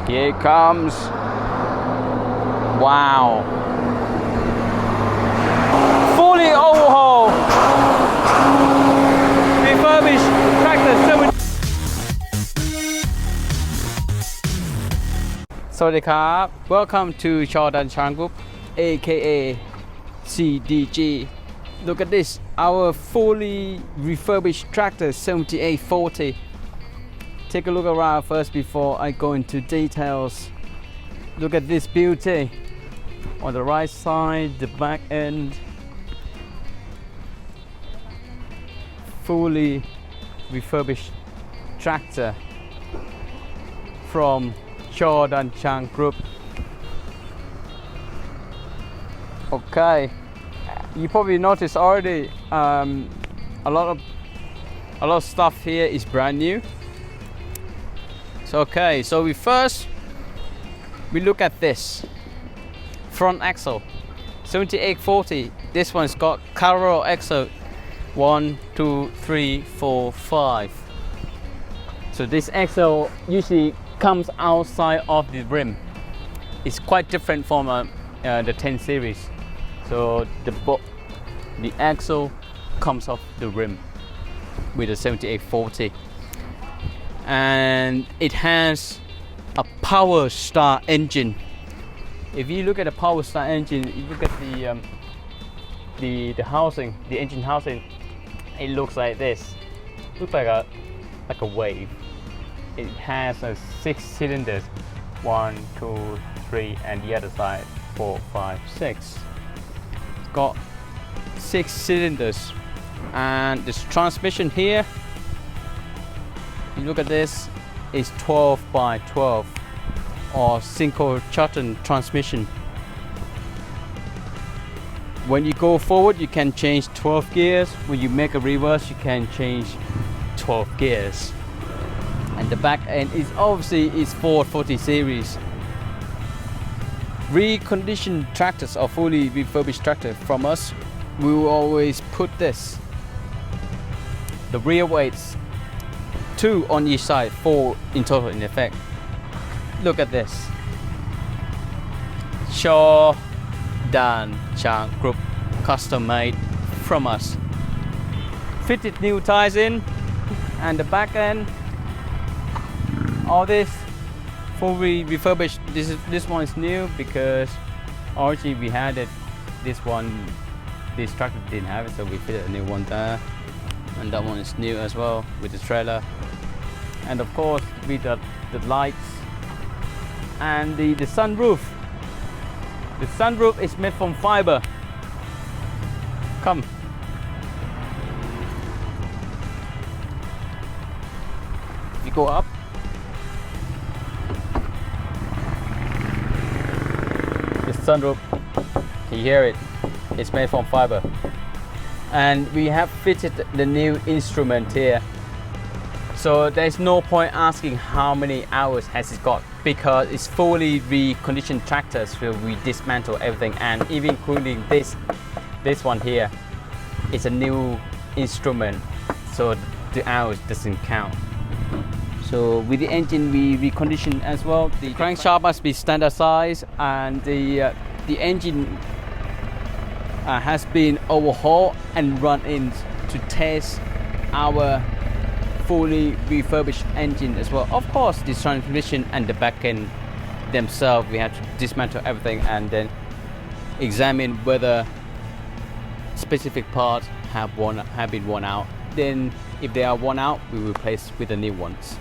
Here it comes. Wow. Fully overhauled, refurbished tractor. Sawadee. Welcome to Chor Danchang Group, aka CDG. Look at this, our fully refurbished tractor 7840. Take a look around first before I go into details. Look at this beauty. On the right side, the back end, fully refurbished tractor from Chor Danchang Group. Okay, you probably noticed already a lot of stuff here is brand new. So okay, so we look at this front axle 7840. This one's got carro axle 1, 2, 3, 4, 5. So this axle usually comes outside of the rim. It's quite different from the 10 series. So the axle comes off the rim with the 7840, and it has a power star engine. If you look at the power star engine, you look at the housing, the engine housing, it looks like this. Looks like a wave. It has 6 cylinders, 1, 2, 3, and the other side 4, 5, 6. It's got 6 cylinders, and this transmission here, you look at this, is 12 by 12 or single Chor transmission. When you go forward, you can change 12 gears. When you make a reverse, you can change 12 gears. And the back end is obviously Ford 40 series. Reconditioned tractors or fully refurbished tractor from us, we will always put this. The rear weights, 2 on each side, 4 in total in effect. Look at this. Chor.Danchang Group, custom made from us. Fitted new tires in, and the back end, all this fully refurbished. This one is new because originally we had it. This tractor didn't have it, so we fitted a new one there. And that one is new as well with the trailer. And of course with the lights and the sunroof. The sunroof is made from fiber. Come. You go up. The sunroof, can you hear it? It's made from fiber. And we have fitted the new instrument here. So there's no point asking how many hours has it got, because it's fully reconditioned tractors, so we dismantle everything, and even including this one here. It's a new instrument, so the hours doesn't count. So with the engine we reconditioned as well. The crankshaft must be standard size, and the engine has been overhauled and run in to test our fully refurbished engine as well. Of course, the transmission and the back end themselves, we had to dismantle everything and then examine whether specific parts have been worn out. Then if they are worn out, we will replace with the new ones.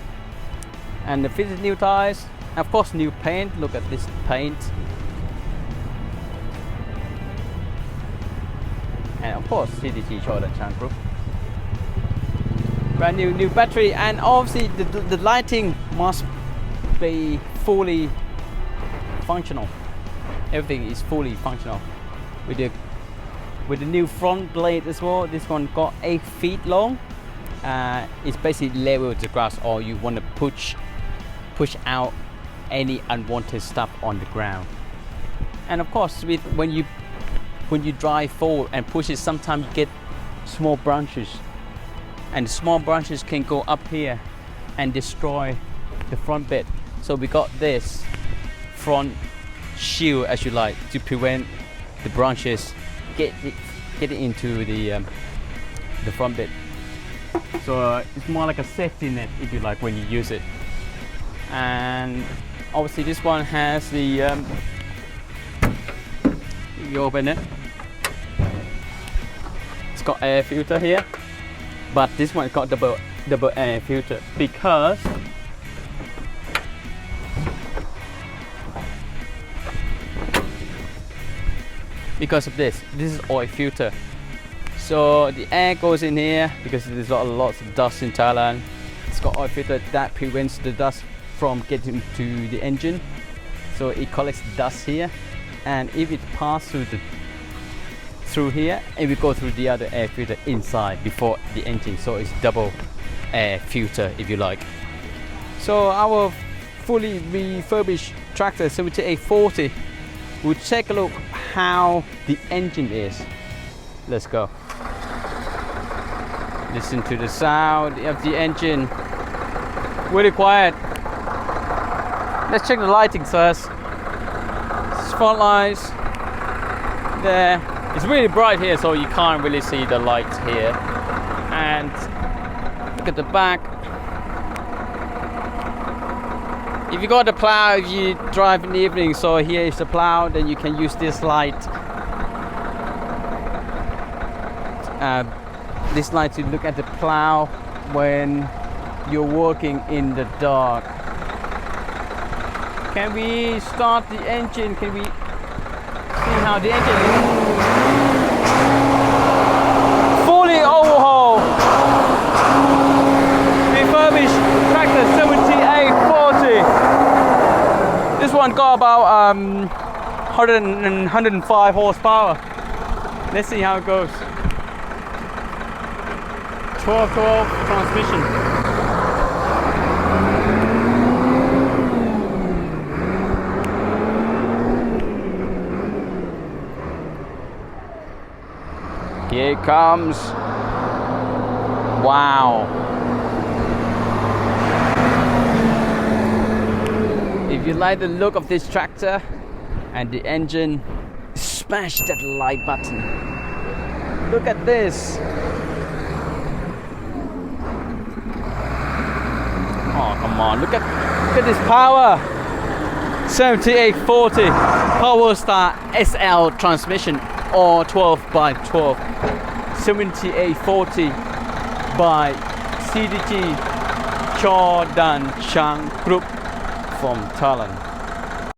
And the fitted new tires, of course new paint. Look at this paint. And of course CDG Chor Danchang Group. Brand new battery, and obviously the lighting must be fully functional. Everything is fully functional with the new front blade as well. This one got 8 feet long. It's basically level with the grass, or you want to push out any unwanted stuff on the ground. And of course, when you drive forward and push it, sometimes you get small branches, and the small branches can go up here and destroy the front bed. So we got this front shield, as you like, to prevent the branches getting into the front bit. So it's more like a safety net, if you like, when you use it. And obviously this one has the you open it, it's got air filter here, but this one got double air filter because of this is oil filter. So the air goes in here because there's lots of dust in Thailand. It's got oil filter that prevents the dust from getting to the engine. So it collects dust here, and if it passes through here, it will go through the other air filter inside before the engine. So it's double air filter, if you like. So our fully refurbished tractor 7840, we'll take a look how the engine is. Let's go. Listen to the sound of the engine. Really quiet. Let's check the lighting first. Front lights. There. It's really bright here, so you can't really see the lights here. And look at the back. If you got the plow, if you drive in the evening, so here is the plow, then you can use this light. This light to look at the plow when you're working in the dark. Can we start the engine? Can we see how the engine is? Fully overhauled, refurbished tractor 7840. This one got about 105 horsepower. Let's see how it goes. 12 transmission. Here it comes. Wow. If you like the look of this tractor and the engine, smash that like button. Look at this. Oh, come on, look at this power. 7840 Power Star SL transmission, or 12x12. 7840 by CDG Chor Danchang Group from Thailand.